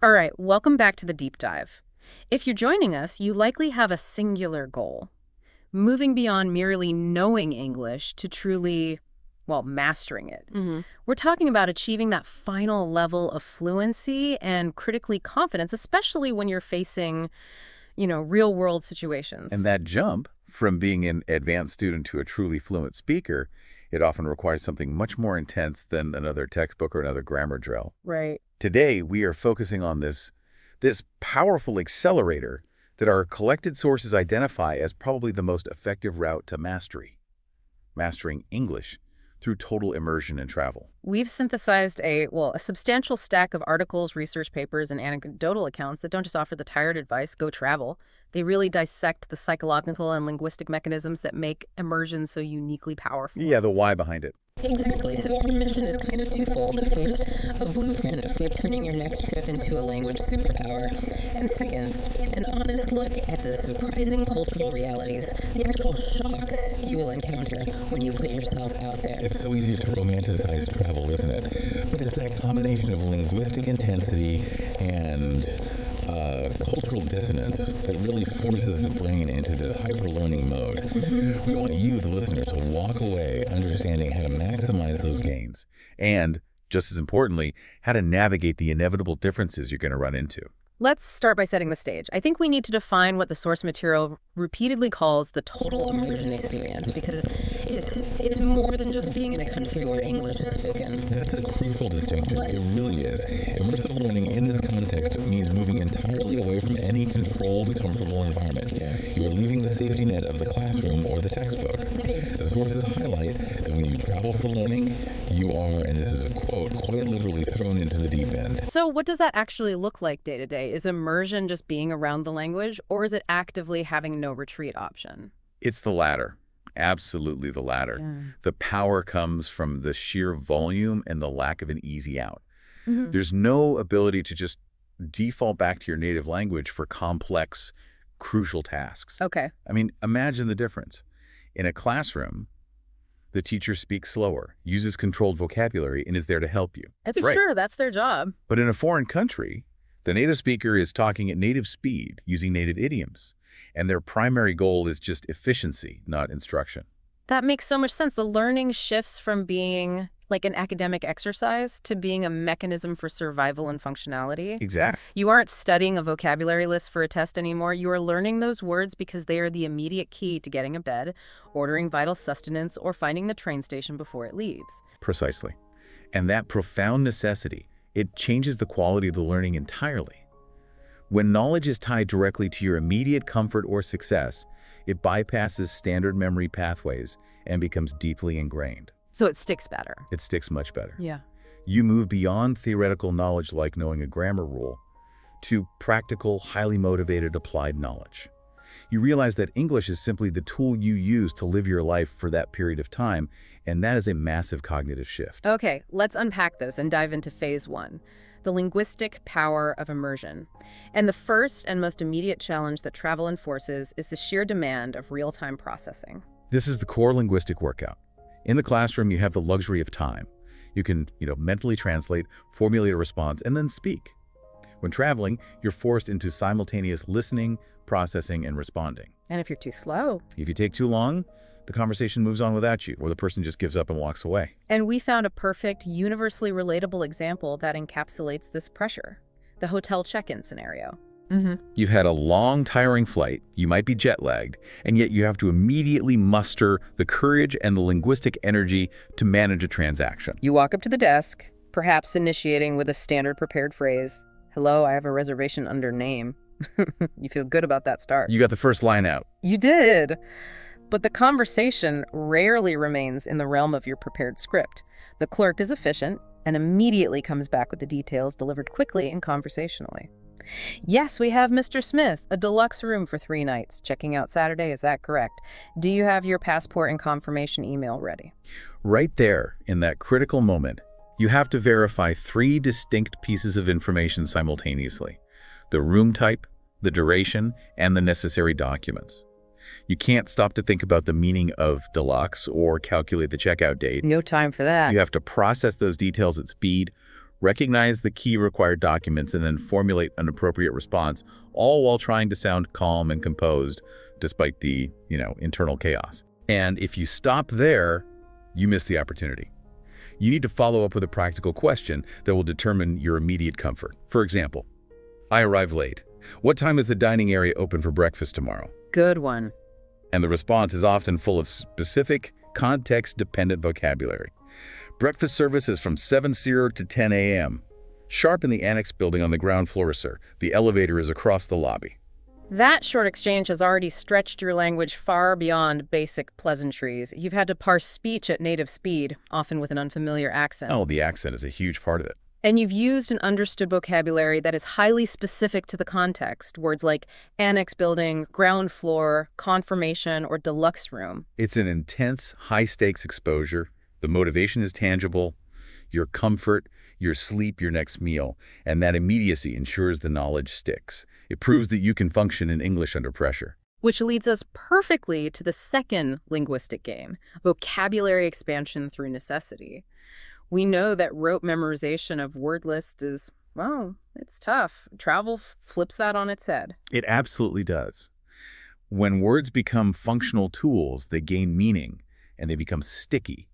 All right, welcome back to the deep dive. If you're joining us, you likely have a singular goal, moving beyond merely knowing English to truly, well, mastering it. We're talking about achieving that final level of fluency and critically confidence, especially when you're facing, real world And situations. that jump from being an advanced student to a truly fluent speaker, it often requires something much more intense than another textbook or another grammar drill. Right. Today, we are focusing on this powerful accelerator that our collected sources identify as probably the most effective route to mastery, mastering English through total immersion and travel. We've synthesized a substantial stack of articles, research papers, and anecdotal accounts that don't just offer the tired advice, go travel. They really dissect the psychological and linguistic mechanisms that make immersion so uniquely powerful. Yeah, the why behind it. Exactly. So our mission is kind of twofold. First, a blueprint for turning your next trip into a language superpower. And second, an honest look at the surprising cultural realities, the actual shocks you will encounter when you put yourself out there. It's so easy to romanticize travel, isn't it? But it's that combination of linguistic intensity and cultural dissonance that really forces the brain into this hyper-learning mode. We want you, the listener, to walk away understanding how to maximize those gains. And, just as importantly, how to navigate the inevitable differences you're going to run into. Let's start by setting the stage. I think we need to define what the source material repeatedly calls the total Immersion experience, because it's more than just being in a country where English is spoken. That's a crucial distinction. It really is. Immersive learning in this context means moving entirely away from any controlled, comfortable environment. You are leaving the safety net of the classroom or the textbook. The sources highlight that when you travel for learning, you are, and this is a quote, quite literally thrown into the deep end. So what does that actually look like day to day? Is immersion just being around the language, or is it actively having no retreat option? It's the latter. Absolutely the latter. The power comes from the sheer volume and the lack of an easy out. There's no ability to just default back to your native language for complex, crucial tasks. Okay. I mean, imagine the difference. In a classroom, the teacher speaks slower, uses controlled vocabulary, and is there to help you. It's Right. sure, that's their job. But in a foreign country, the native speaker is talking at native speed, using native idioms, and their primary goal is just efficiency, not instruction. That makes so much sense. The learning shifts from being like an academic exercise to being a mechanism for survival and functionality. Exactly. You aren't studying a vocabulary list for a test anymore. You are learning those words because they are the immediate key to getting a bed, ordering vital sustenance, or finding the train station before it leaves. Precisely. And that profound necessity, it changes the quality of the learning entirely. When knowledge is tied directly to your immediate comfort or success, it bypasses standard memory pathways and becomes deeply ingrained. So it sticks better. It sticks much better. Yeah. You move beyond theoretical knowledge like knowing a grammar rule to practical, highly motivated, applied knowledge. You realize that English is simply the tool you use to live your life for that period of time, and that is a massive cognitive shift. Okay, let's unpack this and dive into phase one, the linguistic power of immersion. And the first and most immediate challenge that travel enforces is the sheer demand of real-time processing. This is the core linguistic workout. In the classroom, you have the luxury of time. You can, mentally translate, formulate a response, and then speak. When traveling, you're forced into simultaneous listening, processing, and responding. And if you're too slow. If you take too long, the conversation moves on without you, or the person just gives up and walks away. And we found a perfect, universally relatable example that encapsulates this pressure, the hotel check-in scenario. You've had a long, tiring flight, you might be jet-lagged, and yet you have to immediately muster the courage and the linguistic energy to manage a transaction. You walk up to the desk, perhaps initiating with a standard prepared phrase, "Hello, I have a reservation under name." You feel good about that start. You got the first line out. You did. But the conversation rarely remains in the realm of your prepared script. The clerk is efficient and immediately comes back with the details delivered quickly and conversationally. "Yes, we have Mr. Smith, a deluxe room for 3 nights. Checking out Saturday, is that correct? Do you have your passport and confirmation email ready?" Right there, in that critical moment, you have to verify 3 distinct pieces of information simultaneously: the room type, the duration, and the necessary documents. You can't stop to think about the meaning of deluxe or calculate the checkout date. No time for that. You have to process those details at speed, recognize the key required documents, and then formulate an appropriate response, all while trying to sound calm and composed despite the, internal chaos. And if you stop there, you miss the opportunity. You need to follow up with a practical question that will determine your immediate comfort. For example, I arrive late. What time is the dining area open for breakfast tomorrow? Good one. And the response is often full of specific, context-dependent vocabulary. Breakfast service is from 7:00 to 10 a.m. Sharp in the annex building on the ground floor, sir. The elevator is across the lobby. That short exchange has already stretched your language far beyond basic pleasantries. You've had to parse speech at native speed, often with an unfamiliar accent. Oh, the accent is a huge part of it. And you've used and understood vocabulary that is highly specific to the context. Words like annex building, ground floor, confirmation, or deluxe room. It's an intense, high-stakes exposure. The motivation is tangible. Your comfort, your sleep, your next meal. And that immediacy ensures the knowledge sticks. It proves that you can function in English under pressure. Which leads us perfectly to the second linguistic game, vocabulary expansion through necessity. We know that rote memorization of word lists is, well, it's tough. Travel flips that on its head. It absolutely does. When words become functional tools, they gain meaning and they become sticky.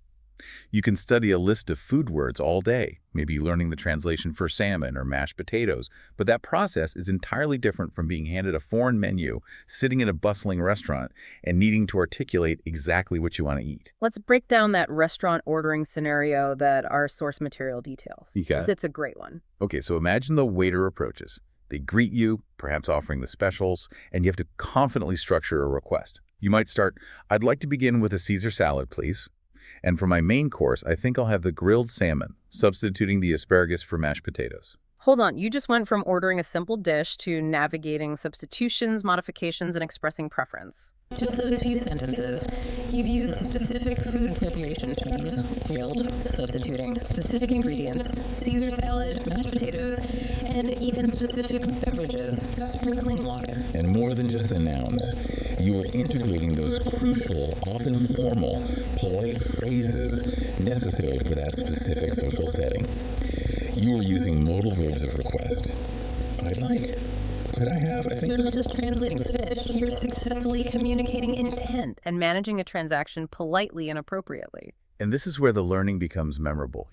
You can study a list of food words all day, maybe learning the translation for salmon or mashed potatoes, but that process is entirely different from being handed a foreign menu, sitting in a bustling restaurant, and needing to articulate exactly what you want to eat. Let's break down that restaurant ordering scenario that our source material details. You got it. It's a great one. Okay, so imagine the waiter approaches. They greet you, perhaps offering the specials, and you have to confidently structure a request. You might start, "I'd like to begin with a Caesar salad, please. And for my main course, I think I'll have the grilled salmon, substituting the asparagus for mashed potatoes." Hold on, you just went from ordering a simple dish to navigating substitutions, modifications, and expressing preference. Just those few sentences. You've used specific food preparation terms, grilled, substituting, specific ingredients, Caesar salad, mashed potatoes, and even specific beverages, sprinkling water. And more than just the nouns, you are integrating those crucial, often formal, polite phrases necessary for that specific social setting. You are using modal verbs of request. I'd like. Could I have? I think. You're not just translating fish, you're successfully communicating intent. And managing a transaction politely and appropriately. And this is where the learning becomes memorable.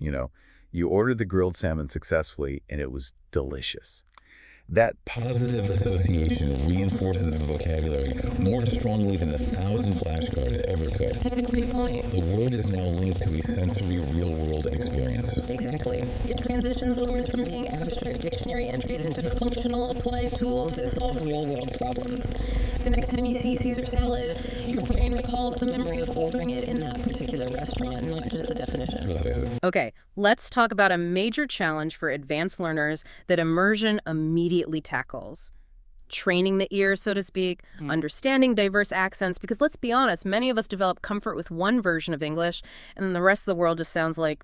You ordered the grilled salmon successfully, and it was delicious. That Positive association reinforces the vocabulary more strongly than 1,000 flashcards ever could. That's a great point. The word is now linked to a sensory real-world experience. Exactly. It transitions the words from being abstract dictionary entries into functional applied tools that solve real-world problems. The next time you see Caesar salad, your brain recalls the memory of ordering it in that particular restaurant, not just the definition. Okay, let's talk about a major challenge for advanced learners that immersion immediately tackles. Training the ear, so to speak, understanding diverse accents, because let's be honest, many of us develop comfort with one version of English, and then the rest of the world just sounds like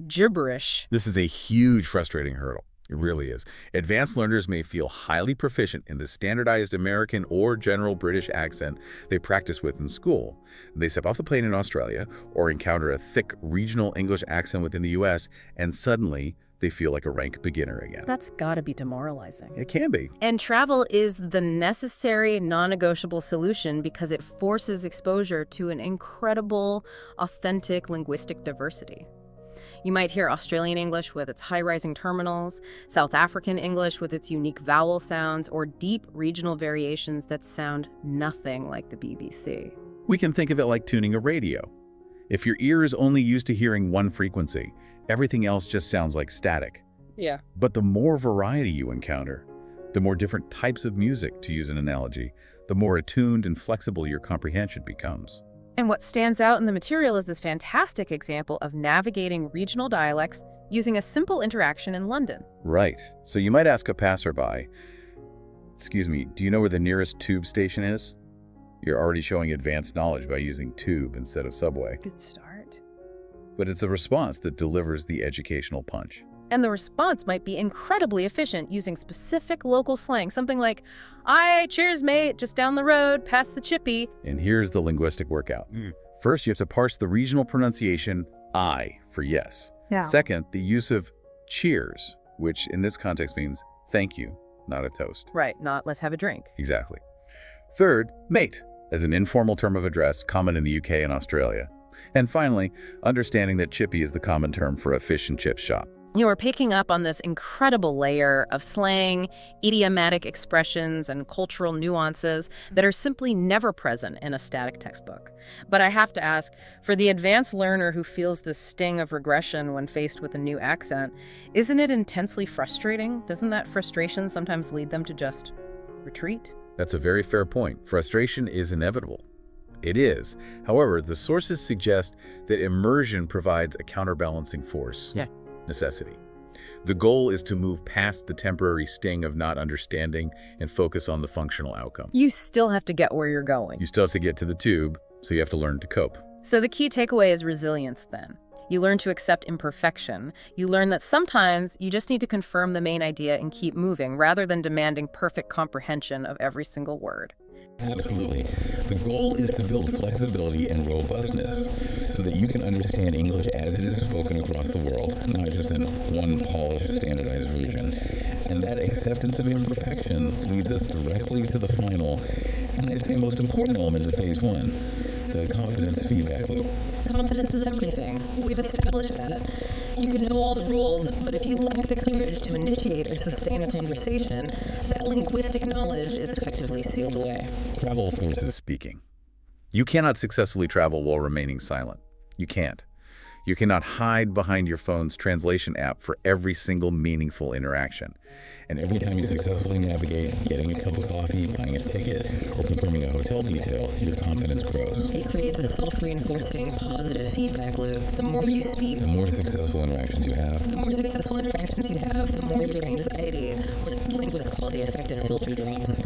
gibberish. This is a huge frustrating hurdle. It really is. Advanced learners may feel highly proficient in the standardized American or general British accent they practice with in school. They step off the plane in Australia or encounter a thick regional English accent within the US, and suddenly they feel like a rank beginner again. That's gotta be demoralizing. It can be. And travel is the necessary, non-negotiable solution because it forces exposure to an incredible, authentic linguistic diversity. You might hear Australian English with its high-rising terminals, South African English with its unique vowel sounds, or deep regional variations that sound nothing like the BBC. We can think of it like tuning a radio. If your ear is only used to hearing one frequency, everything else just sounds like static. Yeah. But the more variety you encounter, the more different types of music, to use an analogy, the more attuned and flexible your comprehension becomes. And what stands out in the material is this fantastic example of navigating regional dialects using a simple interaction in London. Right. So you might ask a passerby, "Excuse me, do you know where the nearest tube station is?" You're already showing advanced knowledge by using tube instead of subway. Good start. But it's a response that delivers the educational punch. And the response might be incredibly efficient using specific local slang, something like, "Aye, cheers, mate, just down the road, past the chippy." And here's the linguistic workout. First, you have to parse the regional pronunciation, I, for yes. Yeah. Second, the use of cheers, which in this context means thank you, not a toast. Right, not let's have a drink. Exactly. Third, mate, as an informal term of address common in the UK and Australia. And finally, understanding that chippy is the common term for a fish and chip shop. You are picking up on this incredible layer of slang, idiomatic expressions, and cultural nuances that are simply never present in a static textbook. But I have to ask, for the advanced learner who feels the sting of regression when faced with a new accent, isn't it intensely frustrating? Doesn't that frustration sometimes lead them to just retreat? That's a very fair point. Frustration is inevitable. It is. However, the sources suggest that immersion provides a counterbalancing force. Yeah. Necessity. The goal is to move past the temporary sting of not understanding and focus on the functional outcome. You still have to get where you're going. You still have to get to the tube, so you have to learn to cope. So the key takeaway is resilience then. You learn to accept imperfection. You learn that sometimes you just need to confirm the main idea and keep moving rather than demanding perfect comprehension of every single word. Absolutely. The goal is to build flexibility and robustness so that you can understand English as it is spoken across the world, not just in one polished, standardized version. And that acceptance of imperfection leads us directly to the final, and I'd say most important element of phase one, the confidence feedback loop. Confidence is everything. We've established that. You can know all the rules, but if you lack the courage to initiate or sustain a conversation, that linguistic knowledge is effectively sealed away. Travel forces Speaking. You cannot successfully travel while remaining silent. You can't. You cannot hide behind your phone's translation app for every single meaningful interaction. And every time you successfully navigate getting a cup of coffee, buying a ticket, or confirming a hotel detail, your confidence grows. It creates a self-reinforcing positive feedback loop. The more you speak, The more successful interactions you have, the more successful interactions you have, the more your anxiety, what linguists call the affective filter, drops.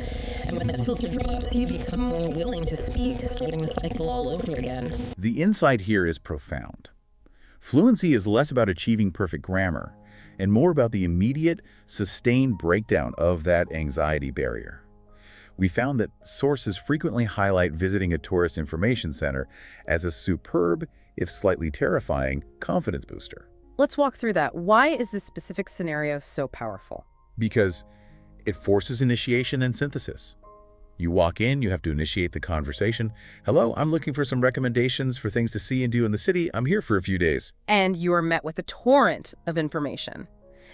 And when that filter drops, you become more willing to speak, starting the cycle all over again. The insight here is profound. Fluency is less about achieving perfect grammar and more about the immediate, sustained breakdown of that anxiety barrier. We found that sources frequently highlight visiting a tourist information center as a superb, if slightly terrifying, confidence booster. Let's walk through that. Why is this specific scenario so powerful? Because it forces initiation and synthesis. You walk in, you have to initiate the conversation. Hello, I'm looking for some recommendations for things to see and do in the city. I'm here for a few days. And you are met with a torrent of information.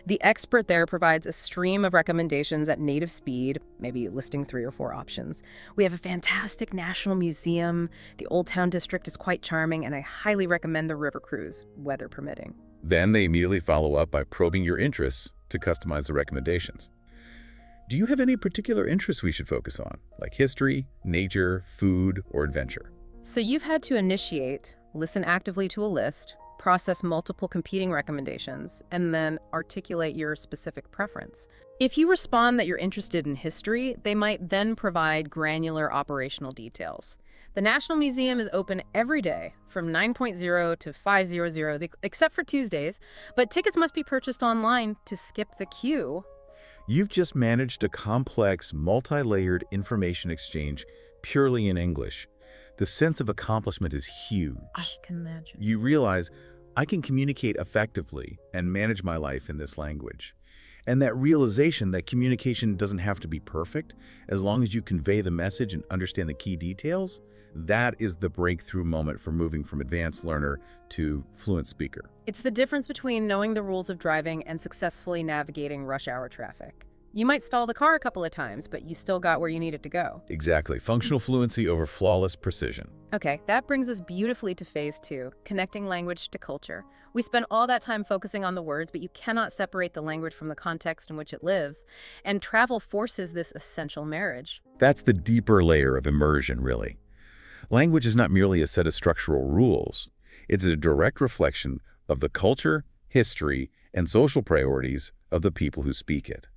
The expert there provides a stream of recommendations at native speed, maybe listing 3 or 4 options. We have a fantastic national museum. The Old Town District is quite charming, and I highly recommend the river cruise, weather permitting. Then they immediately follow up by probing your interests to customize the recommendations. Do you have any particular interests we should focus on, like history, nature, food, or adventure? So you've had to initiate, listen actively to a list, process multiple competing recommendations, and then articulate your specific preference. If you respond that you're interested in history, they might then provide granular operational details. The National Museum is open every day from 9:00 to 5:00, except for Tuesdays, but tickets must be purchased online to skip the queue. You've just managed a complex, multi-layered information exchange purely in English. The sense of accomplishment is huge. I can imagine. You realize, I can communicate effectively and manage my life in this language. And that realization that communication doesn't have to be perfect, as long as you convey the message and understand the key details, that is the breakthrough moment for moving from advanced learner to fluent speaker. It's the difference between knowing the rules of driving and successfully navigating rush hour traffic. You might stall the car a couple of times, but you still got where you needed to go. Exactly. Functional fluency over flawless precision. Okay, that brings us beautifully to phase 2, connecting language to culture. We spend all that time focusing on the words, but you cannot separate the language from the context in which it lives. And travel forces this essential marriage. That's the deeper layer of immersion, really. Language is not merely a set of structural rules. It's a direct reflection of the culture, history, and social priorities of the people who speak it.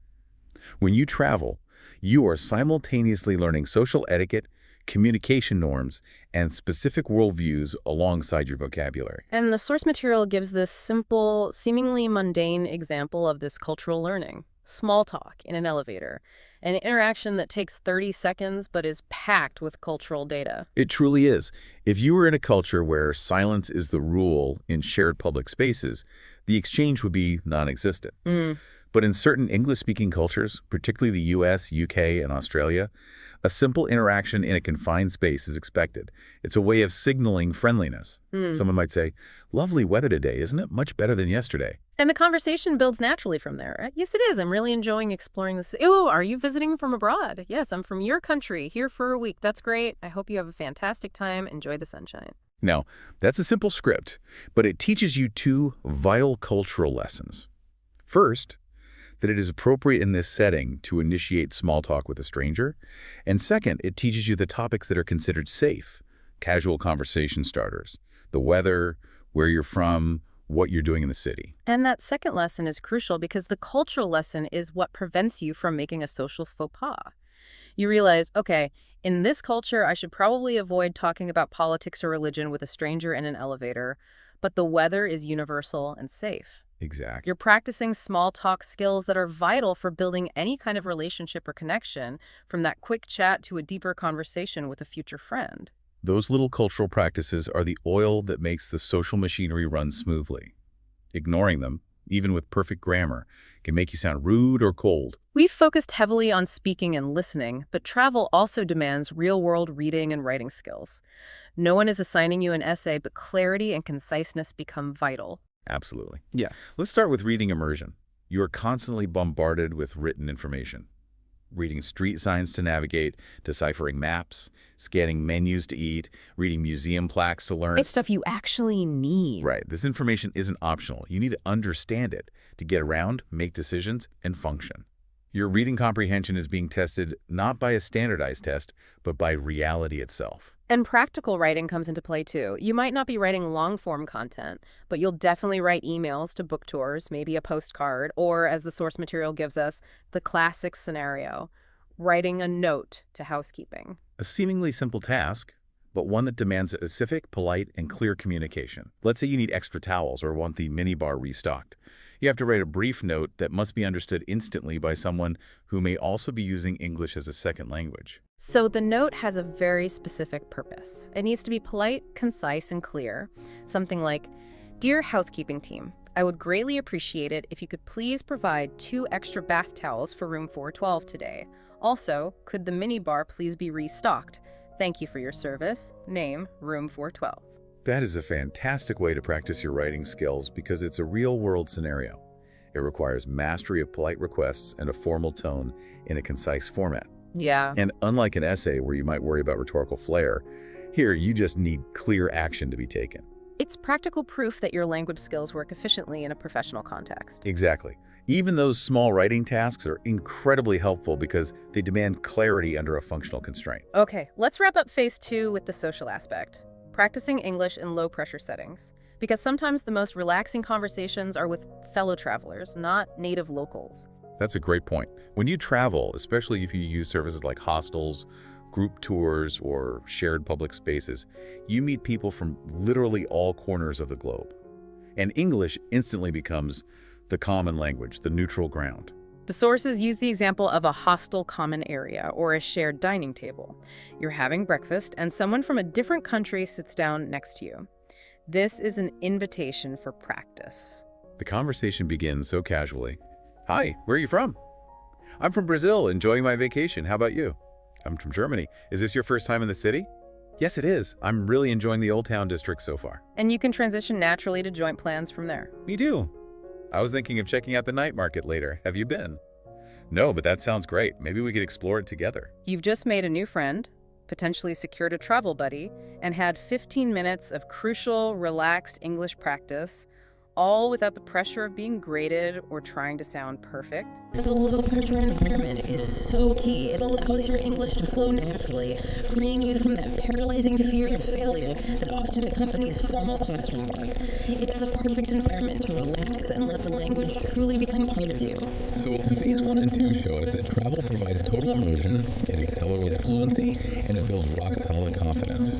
When you travel, you are simultaneously learning social etiquette, communication norms, and specific worldviews alongside your vocabulary. And the source material gives this simple, seemingly mundane example of this cultural learning. Small talk in an elevator, an interaction that takes 30 seconds but is packed with cultural data. It truly is. If you are in a culture where silence is the rule in shared public spaces, the exchange would be non-existent. Mm. But in certain English-speaking cultures, particularly the US, UK, and Australia, a simple interaction in a confined space is expected. It's a way of signaling friendliness. Someone might say, "Lovely weather today, isn't it? Much better than yesterday." And the conversation builds naturally from there. Yes, it is. I'm really enjoying exploring this. Oh, are you visiting from abroad? Yes, I'm from your country, here for a week. That's great. I hope you have a fantastic time. Enjoy the sunshine. Now, that's a simple script, but it teaches you two vital cultural lessons. First, that it is appropriate in this setting to initiate small talk with a stranger. And second, it teaches you the topics that are considered safe, casual conversation starters, the weather, where you're from, what you're doing in the city. And that second lesson is crucial because the cultural lesson is what prevents you from making a social faux pas. You realize, okay, in this culture, I should probably avoid talking about politics or religion with a stranger in an elevator, but the weather is universal and safe. Exactly. You're practicing small talk skills that are vital for building any kind of relationship or connection, from that quick chat to a deeper conversation with a future friend. Those little cultural practices are the oil that makes the social machinery run smoothly. Ignoring them, even with perfect grammar, can make you sound rude or cold. We've focused heavily on speaking and listening, but travel also demands real-world reading and writing skills. No one is assigning you an essay, but clarity and conciseness become vital. Absolutely. Yeah. Let's start with reading immersion. You are constantly bombarded with written information. Reading street signs to navigate, deciphering maps, scanning menus to eat, reading museum plaques to learn. It's stuff you actually need. Right. This information isn't optional. You need to understand it to get around, make decisions, and function. Your reading comprehension is being tested not by a standardized test, but by reality itself. And practical writing comes into play too. You might not be writing long-form content, but you'll definitely write emails to book tours, maybe a postcard, or, as the source material gives us, the classic scenario, writing a note to housekeeping. A seemingly simple task, but one that demands specific, polite, and clear communication. Let's say you need extra towels or want the minibar restocked. You have to write a brief note that must be understood instantly by someone who may also be using English as a second language. So the note has a very specific purpose. It needs to be polite, concise, and clear. Something like, "Dear housekeeping team, I would greatly appreciate it if you could please provide 2 extra bath towels for room 412 today. Also, could the minibar please be restocked? Thank you for your service. Name, room 412. That is a fantastic way to practice your writing skills because it's a real-world scenario. It requires mastery of polite requests and a formal tone in a concise format. Yeah. And unlike an essay where you might worry about rhetorical flair, here you just need clear action to be taken. It's practical proof that your language skills work efficiently in a professional context. Exactly. Even those small writing tasks are incredibly helpful because they demand clarity under a functional constraint. Okay, let's wrap up phase 2 with the social aspect. Practicing English in low-pressure settings. Because sometimes the most relaxing conversations are with fellow travelers, not native locals. That's a great point. When you travel, especially if you use services like hostels, group tours, or shared public spaces, you meet people from literally all corners of the globe. And English instantly becomes the common language, the neutral ground. The sources use the example of a hostel common area or a shared dining table. You're having breakfast and someone from a different country sits down next to you. This is an invitation for practice. The conversation begins so casually. "Hi, where are you from?" "I'm from Brazil, enjoying my vacation. How about you?" "I'm from Germany. Is this your first time in the city?" "Yes, it is. I'm really enjoying the Old Town district so far." And you can transition naturally to joint plans from there. "Me too. I was thinking of checking out the night market later. Have you been?" "No, but that sounds great. Maybe we could explore it together." You've just made a new friend, potentially secured a travel buddy, and had 15 minutes of crucial, relaxed English practice, all without the pressure of being graded or trying to sound perfect. The low-pressure environment is so key. It allows your English to flow naturally, freeing you from that paralyzing fear of failure that often accompanies formal classroom work. It's the perfect environment to relax and let the language truly become part of you. So phase 1 and 2 show us that travel provides total immersion, it accelerates fluency, and it builds rock-solid confidence.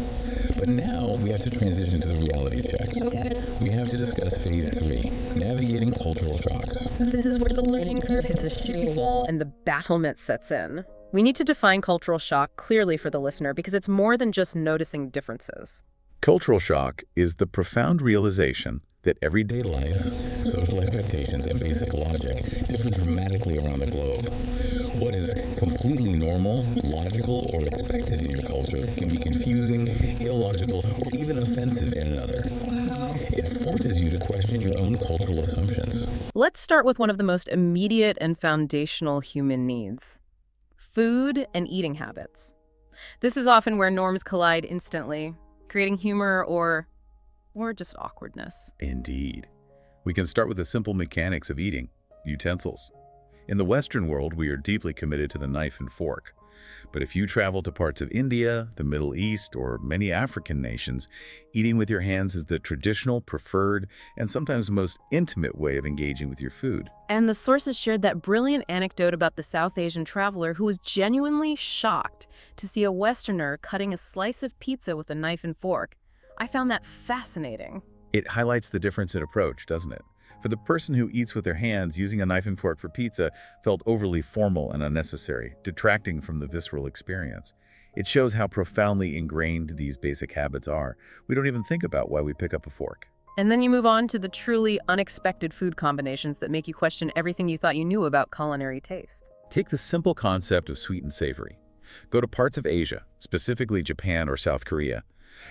But now we have to transition to the reality check. Okay. We have to discuss phase 3, navigating cultural shocks. This is where the learning curve hits a sheer wall. And the battlement sets in. We need to define cultural shock clearly for the listener because it's more than just noticing differences. Cultural shock is the profound realization that everyday life, Social expectations and basic logic differ dramatically around the globe. What is completely normal, logical, or expected in your culture can be confusing, illogical, or even offensive in another. It forces you to question your own cultural assumptions. Let's start with one of the most immediate and foundational human needs: food and eating habits. This is often where norms collide instantly, creating humor or just awkwardness. indeed. We can start with the simple mechanics of eating, utensils. In the Western world, we are deeply committed to the knife and fork. But if you travel to parts of India, the Middle East, or many African nations, eating with your hands is the traditional, preferred, and sometimes most intimate way of engaging with your food. And the sources shared that brilliant anecdote about the South Asian traveler who was genuinely shocked to see a Westerner cutting a slice of pizza with a knife and fork. I found that fascinating. It highlights the difference in approach, doesn't it? For the person who eats with their hands, using a knife and fork for pizza felt overly formal and unnecessary, detracting from the visceral experience. It shows how profoundly ingrained these basic habits are. We don't even think about why we pick up a fork. And then you move on to the truly unexpected food combinations that make you question everything you thought you knew about culinary taste. Take the simple concept of sweet and savory. Go to parts of Asia, specifically Japan or South Korea,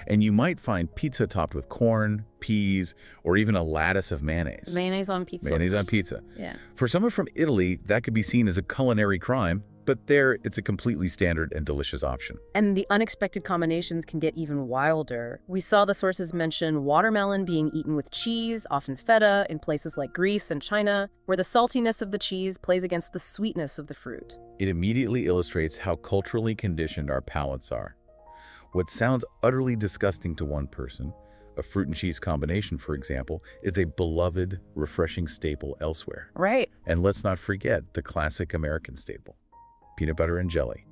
and you might find pizza topped with corn, peas, or even a lattice of mayonnaise. Mayonnaise on pizza. Mayonnaise on pizza. Yeah. For someone from Italy, that could be seen as a culinary crime, but there it's a completely standard and delicious option. And the unexpected combinations can get even wilder. We saw the sources mention watermelon being eaten with cheese, often feta, in places like Greece and China, where the saltiness of the cheese plays against the sweetness of the fruit. It immediately illustrates how culturally conditioned our palates are. What sounds utterly disgusting to one person, a fruit and cheese combination, for example, is a beloved, refreshing staple elsewhere. Right. And let's not forget the classic American staple, peanut butter and jelly.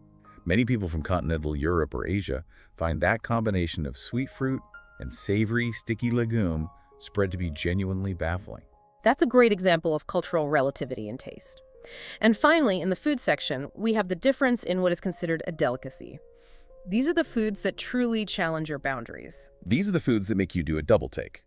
Many people from continental Europe or Asia find that combination of sweet fruit and savory, sticky legume spread to be genuinely baffling. That's a great example of cultural relativity in taste. And finally, in the food section, we have the difference in what is considered a delicacy. These are the foods that truly challenge your boundaries. These are the foods that make you do a double take.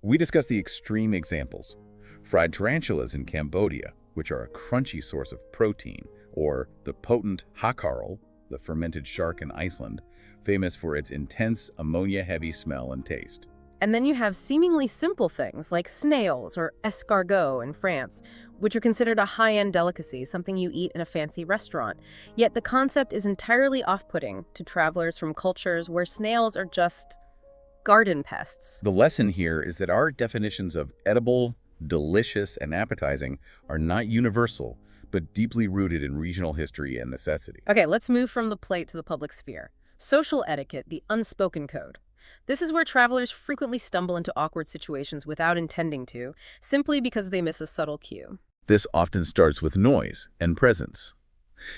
We discuss the extreme examples. Fried tarantulas in Cambodia, which are a crunchy source of protein, or the potent hakarl, the fermented shark in Iceland, famous for its intense ammonia-heavy smell and taste. And then you have seemingly simple things like snails or escargot in France, which are considered a high-end delicacy, something you eat in a fancy restaurant. Yet the concept is entirely off-putting to travelers from cultures where snails are just garden pests. The lesson here is that our definitions of edible, delicious, and appetizing are not universal, but deeply rooted in regional history and necessity. Okay, let's move from the plate to the public sphere. Social etiquette, the unspoken code. This is where travelers frequently stumble into awkward situations without intending to, simply because they miss a subtle cue. This often starts with noise and presence.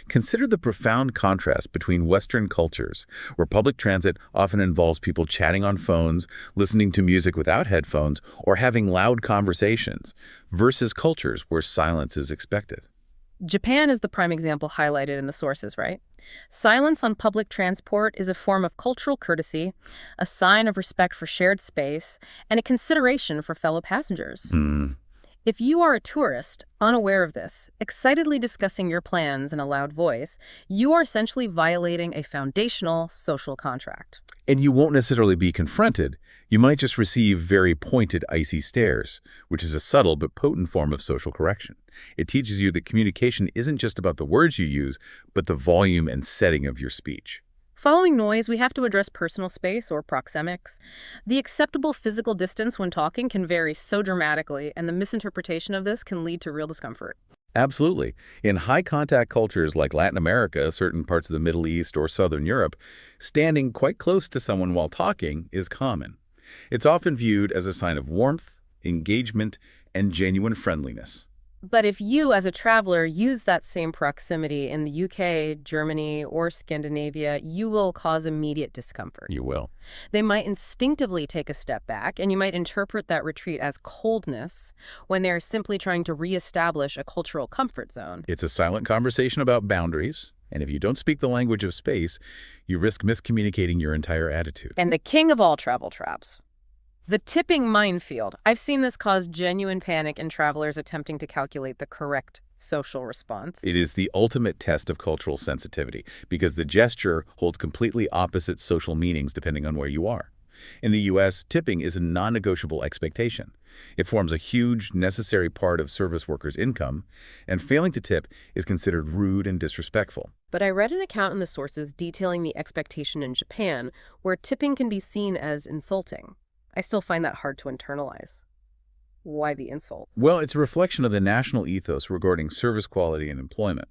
Consider the profound contrast between Western cultures, where public transit often involves people chatting on phones, listening to music without headphones, or having loud conversations, versus cultures where silence is expected. Japan is the prime example highlighted in the sources, right? Silence on public transport is a form of cultural courtesy, a sign of respect for shared space, and a consideration for fellow passengers. If you are a tourist, unaware of this, excitedly discussing your plans in a loud voice, you are essentially violating a foundational social contract. And you won't necessarily be confronted. You might just receive very pointed, icy stares, which is a subtle but potent form of social correction. It teaches you that communication isn't just about the words you use, but the volume and setting of your speech. Following noise, we have to address personal space, or proxemics. The acceptable physical distance when talking can vary so dramatically, and the misinterpretation of this can lead to real discomfort. Absolutely. In high-contact cultures like Latin America, certain parts of the Middle East, or Southern Europe, standing quite close to someone while talking is common. It's often viewed as a sign of warmth, engagement, and genuine friendliness. But if you, as a traveler, use that same proximity in the UK, Germany, or Scandinavia, you will cause immediate discomfort. You will. They might instinctively take a step back, and you might interpret that retreat as coldness when they're simply trying to reestablish a cultural comfort zone. It's a silent conversation about boundaries, and if you don't speak the language of space, you risk miscommunicating your entire attitude. And the king of all travel traps: The tipping minefield. I've seen this cause genuine panic in travelers attempting to calculate the correct social response. It is the ultimate test of cultural sensitivity because the gesture holds completely opposite social meanings depending on where you are. In the U.S., tipping is a non-negotiable expectation. It forms a huge, necessary part of service workers' income, and failing to tip is considered rude and disrespectful. But I read an account in the sources detailing the expectation in Japan, where tipping can be seen as insulting. I still find that hard to internalize. Why the insult? Well, it's a reflection of the national ethos regarding service quality and employment.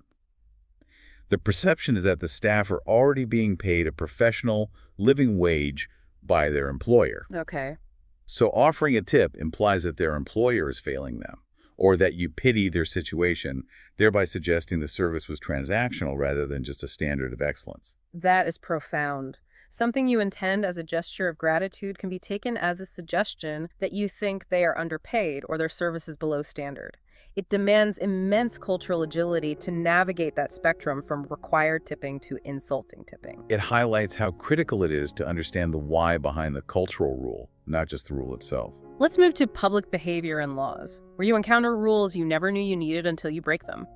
The perception is that the staff are already being paid a professional, living wage by their employer. Okay. So offering a tip implies that their employer is failing them, or that you pity their situation, thereby suggesting the service was transactional rather than just a standard of excellence. That is profound. Something you intend as a gesture of gratitude can be taken as a suggestion that you think they are underpaid or their service is below standard. It demands immense cultural agility to navigate that spectrum from required tipping to insulting tipping. It highlights how critical it is to understand the why behind the cultural rule, not just the rule itself. Let's move to public behavior and laws, where you encounter rules you never knew you needed until you break them.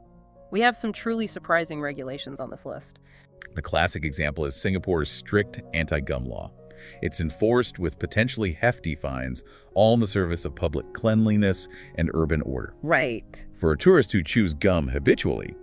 We have some truly surprising regulations on this list. The classic example is Singapore's strict anti-gum law. It's enforced with potentially hefty fines, all in the service of public cleanliness and urban order. Right. For a tourist who chews gum habitually,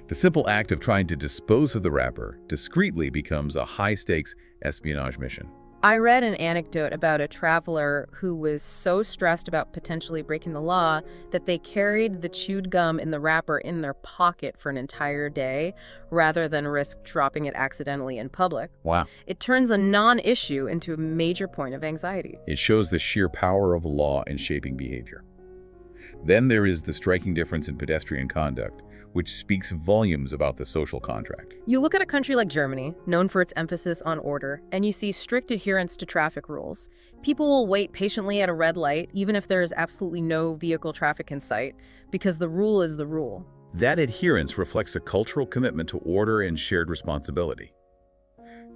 the simple act of trying to dispose of the wrapper discreetly becomes a high-stakes espionage mission. I read an anecdote about a traveler who was so stressed about potentially breaking the law that they carried the chewed gum in the wrapper in their pocket for an entire day rather than risk dropping it accidentally in public. Wow. It turns a non-issue into a major point of anxiety. It shows the sheer power of law in shaping behavior. Then there is the striking difference in pedestrian conduct, which speaks volumes about the social contract. You look at a country like Germany, known for its emphasis on order, and you see strict adherence to traffic rules. People will wait patiently at a red light, even if there is absolutely no vehicle traffic in sight, because the rule is the rule. That adherence reflects a cultural commitment to order and shared responsibility.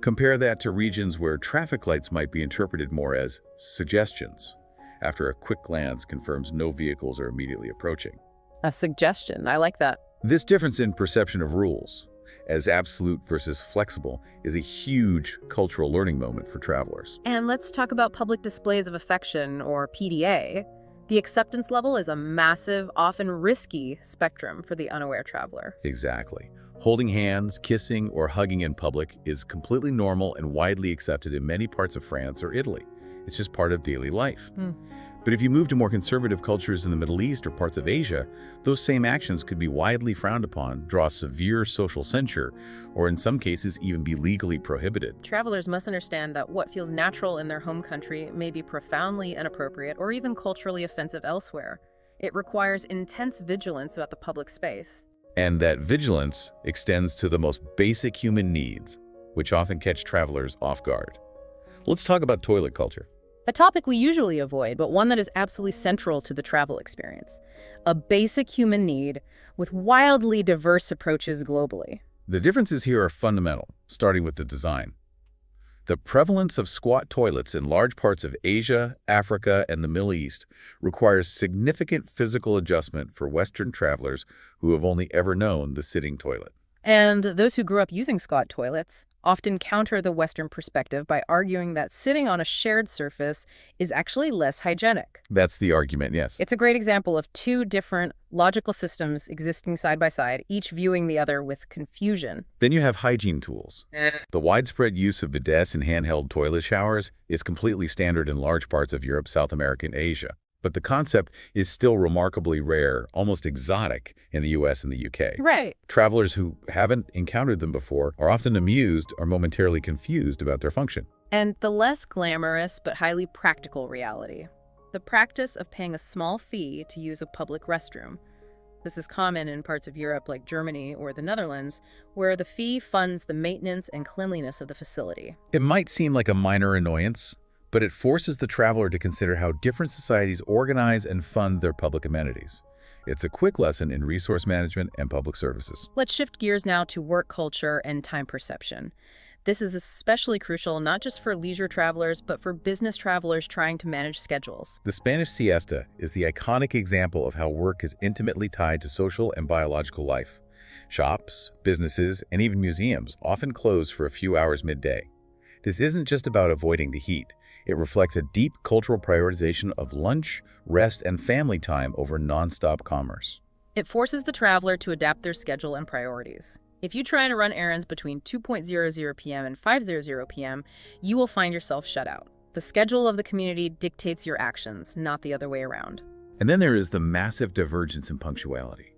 Compare that to regions where traffic lights might be interpreted more as suggestions, after a quick glance confirms no vehicles are immediately approaching. A suggestion. I like that. This difference in perception of rules, as absolute versus flexible, is a huge cultural learning moment for travelers. And let's talk about public displays of affection, or PDA. The acceptance level is a massive, often risky spectrum for the unaware traveler. Exactly. Holding hands, kissing, or hugging in public is completely normal and widely accepted in many parts of France or Italy. It's just part of daily life. But if you move to more conservative cultures in the Middle East or parts of Asia, those same actions could be widely frowned upon, draw severe social censure, or in some cases even be legally prohibited. Travelers must understand that what feels natural in their home country may be profoundly inappropriate or even culturally offensive elsewhere. It requires intense vigilance about the public space. And that vigilance extends to the most basic human needs, which often catch travelers off guard. Let's talk about toilet culture. A topic we usually avoid, but one that is absolutely central to the travel experience. A basic human need with wildly diverse approaches globally. The differences here are fundamental, starting with the design. The prevalence of squat toilets in large parts of Asia, Africa, and the Middle East requires significant physical adjustment for Western travelers who have only ever known the sitting toilet. And those who grew up using squat toilets often counter the Western perspective by arguing that sitting on a shared surface is actually less hygienic. That's the argument, yes. It's a great example of two different logical systems existing side by side, each viewing the other with confusion. Then you have hygiene tools. The widespread use of bidets and handheld toilet showers is completely standard in large parts of Europe, South America, and Asia. But the concept is still remarkably rare, almost exotic, in the US and the UK. Right. Travelers who haven't encountered them before are often amused or momentarily confused about their function. And the less glamorous but highly practical reality. The practice of paying a small fee to use a public restroom. This is common in parts of Europe like Germany or the Netherlands, where the fee funds the maintenance and cleanliness of the facility. It might seem like a minor annoyance, but it forces the traveler to consider how different societies organize and fund their public amenities. It's a quick lesson in resource management and public services. Let's shift gears now to work culture and time perception. This is especially crucial not just for leisure travelers, but for business travelers trying to manage schedules. The Spanish siesta is the iconic example of how work is intimately tied to social and biological life. Shops, businesses, and even museums often close for a few hours midday. This isn't just about avoiding the heat. It reflects a deep cultural prioritization of lunch, rest, and family time over nonstop commerce. It forces the traveler to adapt their schedule and priorities. If you try to run errands between 2:00 p.m. and 5:00 p.m., you will find yourself shut out. The schedule of the community dictates your actions, not the other way around. And then there is the massive divergence in punctuality.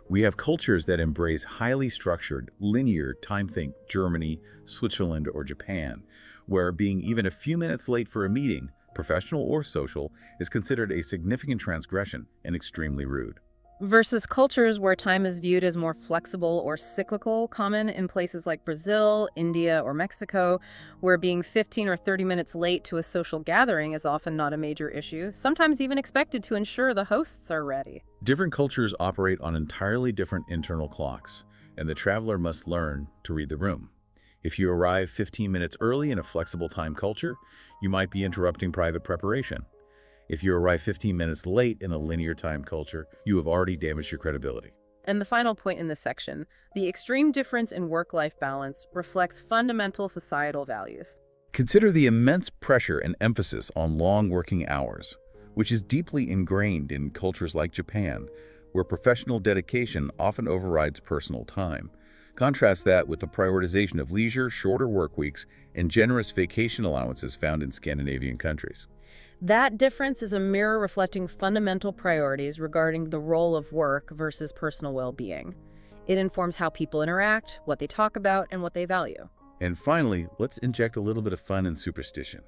We have cultures that embrace highly structured, linear time. Think Germany, Switzerland, or Japan, where being even a few minutes late for a meeting, professional or social, is considered a significant transgression and extremely rude. Versus cultures where time is viewed as more flexible or cyclical, common in places like Brazil, India, or Mexico, where being 15 or 30 minutes late to a social gathering is often not a major issue, sometimes even expected to ensure the hosts are ready. Different cultures operate on entirely different internal clocks, and the traveler must learn to read the room. If you arrive 15 minutes early in a flexible time culture, you might be interrupting private preparation. If you arrive 15 minutes late in a linear time culture, you have already damaged your credibility. And the final point in this section, the extreme difference in work-life balance reflects fundamental societal values. Consider the immense pressure and emphasis on long working hours, which is deeply ingrained in cultures like Japan, where professional dedication often overrides personal time. Contrast that with the prioritization of leisure, shorter work weeks, and generous vacation allowances found in Scandinavian countries. That difference is a mirror reflecting fundamental priorities regarding the role of work versus personal well-being. It informs how people interact, what they talk about, and what they value. And finally, let's inject a little bit of fun and superstition.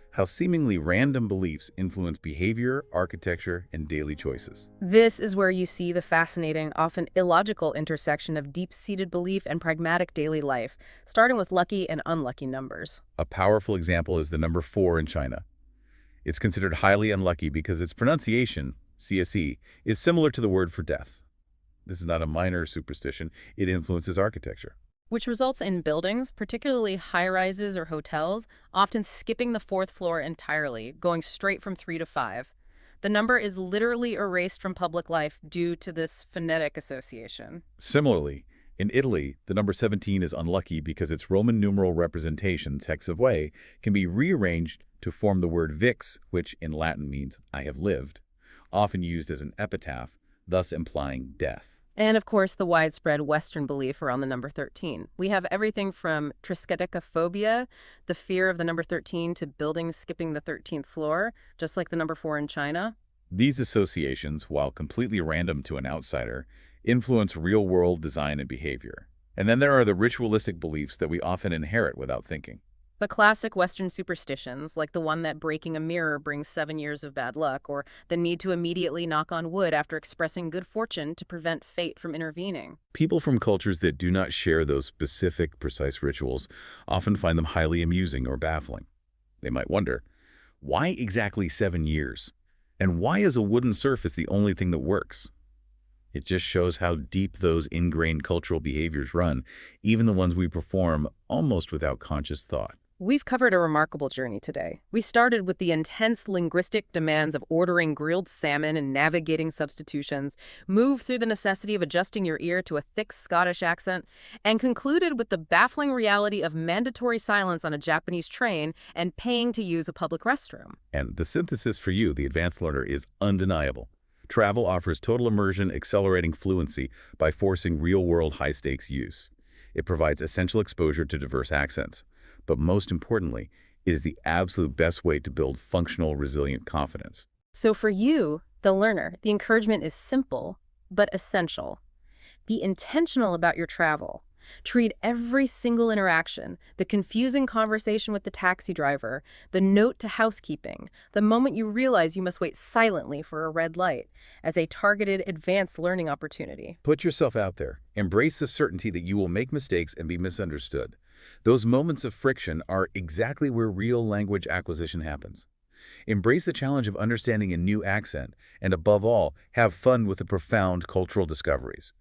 How seemingly random beliefs influence behavior, architecture, and daily choices. This is where you see the fascinating, often illogical intersection of deep-seated belief and pragmatic daily life, starting with lucky and unlucky numbers. A powerful example is the number 4 in China. It's considered highly unlucky because its pronunciation, CSE, is similar to the word for death. This is not a minor superstition. It influences architecture, Which results in buildings, particularly high-rises or hotels, often skipping the 4th floor entirely, going straight from 3 to 5. The number is literally erased from public life due to this phonetic association. Similarly, in Italy, the number 17 is unlucky because its Roman numeral representation, text of way, can be rearranged to form the word vix, which in Latin means I have lived, often used as an epitaph, thus implying death. And of course, the widespread Western belief around the number 13. We have everything from triskaidekaphobia, the fear of the number 13, to buildings skipping the 13th floor, just like the number 4 in China. These associations, while completely random to an outsider, influence real-world design and behavior. And then there are the ritualistic beliefs that we often inherit without thinking. The classic Western superstitions, like the one that breaking a mirror brings 7 years of bad luck, or the need to immediately knock on wood after expressing good fortune to prevent fate from intervening. People from cultures that do not share those specific, precise rituals often find them highly amusing or baffling. They might wonder, why exactly 7 years? And why is a wooden surface the only thing that works? It just shows how deep those ingrained cultural behaviors run, even the ones we perform almost without conscious thought. We've covered a remarkable journey today. We started with the intense linguistic demands of ordering grilled salmon and navigating substitutions, moved through the necessity of adjusting your ear to a thick Scottish accent, and concluded with the baffling reality of mandatory silence on a Japanese train and paying to use a public restroom. And the synthesis for you, the advanced learner, is undeniable. Travel offers total immersion, accelerating fluency by forcing real-world high-stakes use. It provides essential exposure to diverse accents. But most importantly, it is the absolute best way to build functional, resilient confidence. So for you, the learner, the encouragement is simple, but essential. Be intentional about your travel. Treat every single interaction, the confusing conversation with the taxi driver, the note to housekeeping, the moment you realize you must wait silently for a red light, as a targeted advanced learning opportunity. Put yourself out there. Embrace the certainty that you will make mistakes and be misunderstood. Those moments of friction are exactly where real language acquisition happens. Embrace the challenge of understanding a new accent, and above all, have fun with the profound cultural discoveries.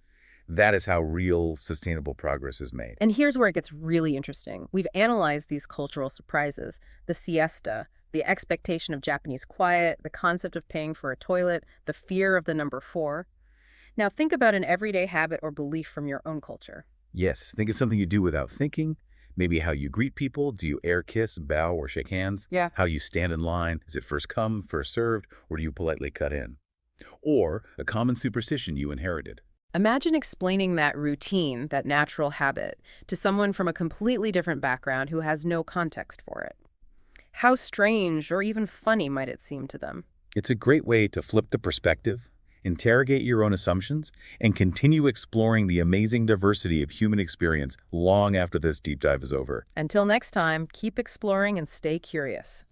That is how real sustainable progress is made. And here's where it gets really interesting. We've analyzed these cultural surprises, the siesta, the expectation of Japanese quiet, the concept of paying for a toilet, the fear of the number 4. Now think about an everyday habit or belief from your own culture. Yes, think of something you do without thinking. Maybe how you greet people. Do you air kiss, bow, or shake hands? Yeah. How you stand in line. Is it first come, first served, or do you politely cut in? Or a common superstition you inherited. Imagine explaining that routine, that natural habit, to someone from a completely different background who has no context for it. How strange or even funny might it seem to them? It's a great way to flip the perspective, interrogate your own assumptions, and continue exploring the amazing diversity of human experience long after this deep dive is over. Until next time, keep exploring and stay curious.